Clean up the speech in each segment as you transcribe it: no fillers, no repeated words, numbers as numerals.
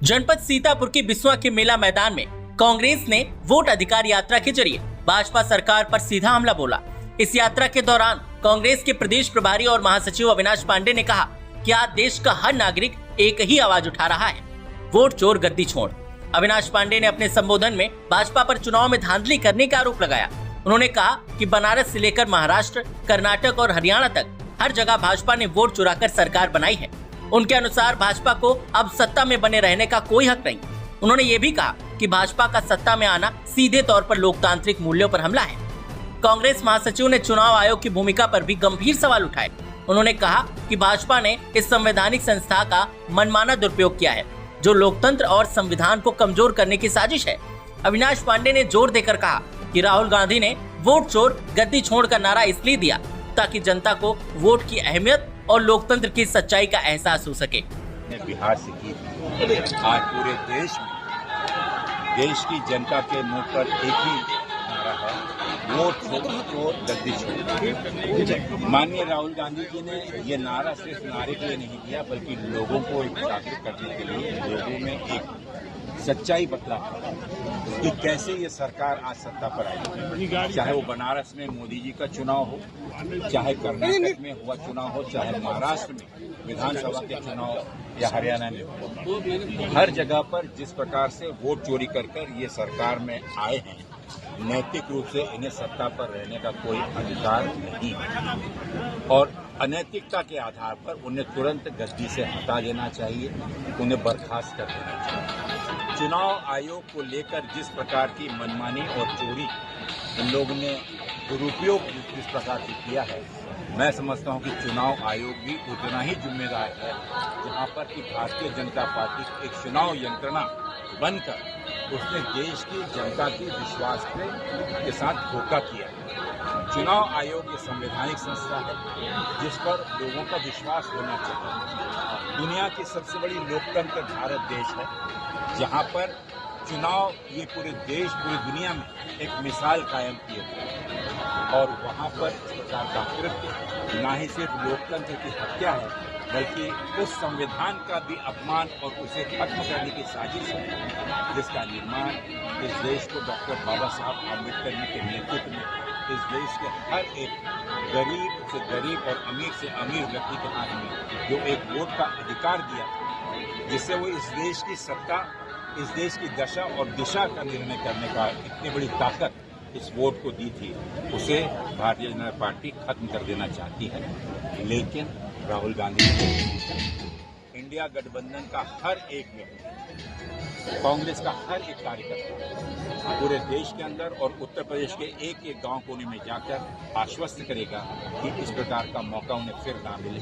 जनपद सीतापुर के बिस्वा के मेला मैदान में कांग्रेस ने वोट अधिकार यात्रा के जरिए भाजपा सरकार पर सीधा हमला बोला। इस यात्रा के दौरान कांग्रेस के प्रदेश प्रभारी और महासचिव अविनाश पांडे ने कहा कि आज देश का हर नागरिक एक ही आवाज उठा रहा है, वोट चोर गद्दी छोड़। अविनाश पांडे ने अपने संबोधन में भाजपा पर चुनाव में धांधली करने का आरोप लगाया। उन्होंने कहा कि बनारस से लेकर महाराष्ट्र, कर्नाटक और हरियाणा तक हर जगह भाजपा ने वोट चुराकर सरकार बनाई है। उनके अनुसार भाजपा को अब सत्ता में बने रहने का कोई हक नहीं। उन्होंने ये भी कहा कि भाजपा का सत्ता में आना सीधे तौर पर लोकतांत्रिक मूल्यों पर हमला है। कांग्रेस महासचिव ने चुनाव आयोग की भूमिका पर भी गंभीर सवाल उठाए। उन्होंने कहा कि भाजपा ने इस संवैधानिक संस्था का मनमाना दुरुपयोग किया है, जो लोकतंत्र और संविधान को कमजोर करने की साजिश है। अविनाश पांडे ने जोर देकर कहा कि राहुल गांधी ने वोट चोर गद्दी छोड़ का नारा इसलिए दिया ताकि जनता को वोट की अहमियत और लोकतंत्र की सच्चाई का एहसास हो सके। बिहार से की आज पूरे देश में देश की जनता के मुंह पर एक ही नारा है, वोट चोर गद्दी छोड़। माननीय राहुल गांधी जी ने ये नारा सिर्फ नारे के लिए नहीं दिया, बल्कि लोगों को एक जागरूक करने के लिए लोगों में एक सच्चाई बतला कि कैसे ये सरकार आज सत्ता पर आई। चाहे वो बनारस में मोदी जी का चुनाव हो, चाहे कर्नाटक में हुआ चुनाव हो, चाहे महाराष्ट्र में विधानसभा के चुनाव या हरियाणा में हो, हर जगह पर जिस प्रकार से वोट चोरी कर ये सरकार में आए हैं, नैतिक रूप से इन्हें सत्ता पर रहने का कोई अधिकार नहीं है और अनैतिकता के आधार पर उन्हें तुरंत गद्दी से हटा देना चाहिए, उन्हें बर्खास्त कर देना चाहिए। चुनाव आयोग को लेकर जिस प्रकार की मनमानी और चोरी इन लोगों ने दुरुपयोग जिस प्रकार से किया है, मैं समझता हूं कि चुनाव आयोग भी उतना ही जिम्मेदार है जहां पर कि भारतीय जनता पार्टी एक चुनाव यंत्रणा बनकर उसने देश की जनता की विश्वास के साथ धोखा किया। चुनाव आयोग ये संवैधानिक संस्था है जिस पर लोगों का विश्वास होना चाहिए। दुनिया की सबसे बड़ी लोकतंत्र भारत देश है, जहां पर चुनाव ये पूरे देश पूरी दुनिया में एक मिसाल कायम किए हुए और वहां पर इस प्रकार का कृत्य न ही सिर्फ लोकतंत्र की हत्या है, बल्कि उस संविधान का भी अपमान और उसे खत्म करने की साजिश है जिसका निर्माण इस देश को डॉक्टर बाबा साहब आम्बेडकर जी के नेतृत्व में इस देश के हर एक गरीब से गरीब और अमीर से अमीर व्यक्ति के हाथ में जो एक वोट का अधिकार दिया, जिससे वो इस देश की सत्ता, इस देश की दशा और दिशा का निर्णय करने का इतनी बड़ी ताकत इस वोट को दी थी, उसे भारतीय जनता पार्टी खत्म कर देना चाहती है। लेकिन राहुल गांधी इंडिया गठबंधन का हर एक व्यक्ति, कांग्रेस का हर एक कार्यकर्ता पूरे देश के अंदर और उत्तर प्रदेश के एक एक गांव कोने में जाकर आश्वस्त करेगा कि इस प्रकार का मौका उन्हें फिर ना मिले।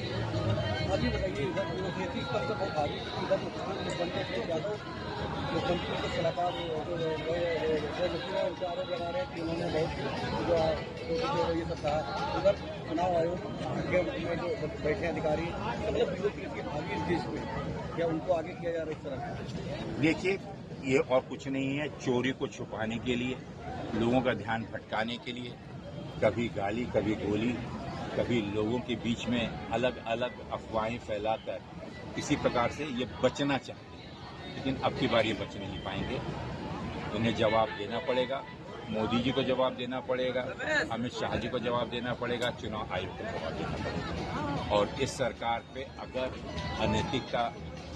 मुख्यमंत्री के सलाहकार आरोप लगा रहे हैं कि उन्होंने बहुत ये सब कहा। उधर चुनाव आयोग में जो बैठे अधिकारी मतलब बीजेपी की भागी इस देश में, क्या उनको आगे किया जा रहा है इस तरह? देखिए, ये और कुछ नहीं है, चोरी को छुपाने के लिए, लोगों का ध्यान भटकाने के लिए, कभी गाली कभी गोली, कभी लोगों के बीच में अलग अलग अफवाहें फैलाकर किसी प्रकार से ये बचना चाहते हैं। लेकिन अब की बार ये बच नहीं पाएंगे। उन्हें जवाब देना पड़ेगा, मोदी जी को जवाब देना पड़ेगा, अमित शाह जी को जवाब देना पड़ेगा, चुनाव आयोग को जवाब देना पड़ेगा। और इस सरकार पे अगर अनैतिकता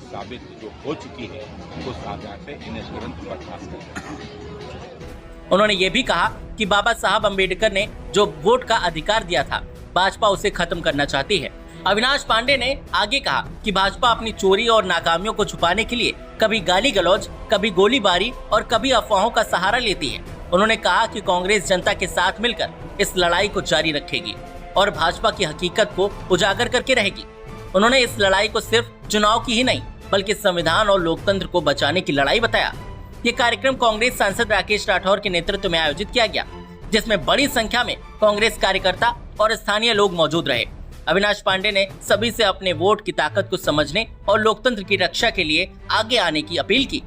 साबित जो हो चुकी है, उस आधार पे इन्हें तुरंत बर्खास्त करना। उन्होंने ये भी कहा कि बाबा साहब अम्बेडकर ने जो वोट का अधिकार दिया था, भाजपा उसे खत्म करना चाहती है। अविनाश पांडे ने आगे कहा कि भाजपा अपनी चोरी और नाकामियों को छुपाने के लिए कभी गाली गलौज, कभी गोलीबारी और कभी अफवाहों का सहारा लेती है। उन्होंने कहा कि कांग्रेस जनता के साथ मिलकर इस लड़ाई को जारी रखेगी और भाजपा की हकीकत को उजागर करके रहेगी। उन्होंने इस लड़ाई को सिर्फ चुनाव की ही नहीं, बल्कि संविधान और लोकतंत्र को बचाने की लड़ाई बताया। ये कार्यक्रम कांग्रेस सांसद राकेश राठौर के नेतृत्व में आयोजित किया गया, जिसमें बड़ी संख्या में कांग्रेस कार्यकर्ता और स्थानीय लोग मौजूद रहे। अविनाश पांडे ने सभी से अपने वोट की ताकत को समझने और लोकतंत्र की रक्षा के लिए आगे आने की अपील की।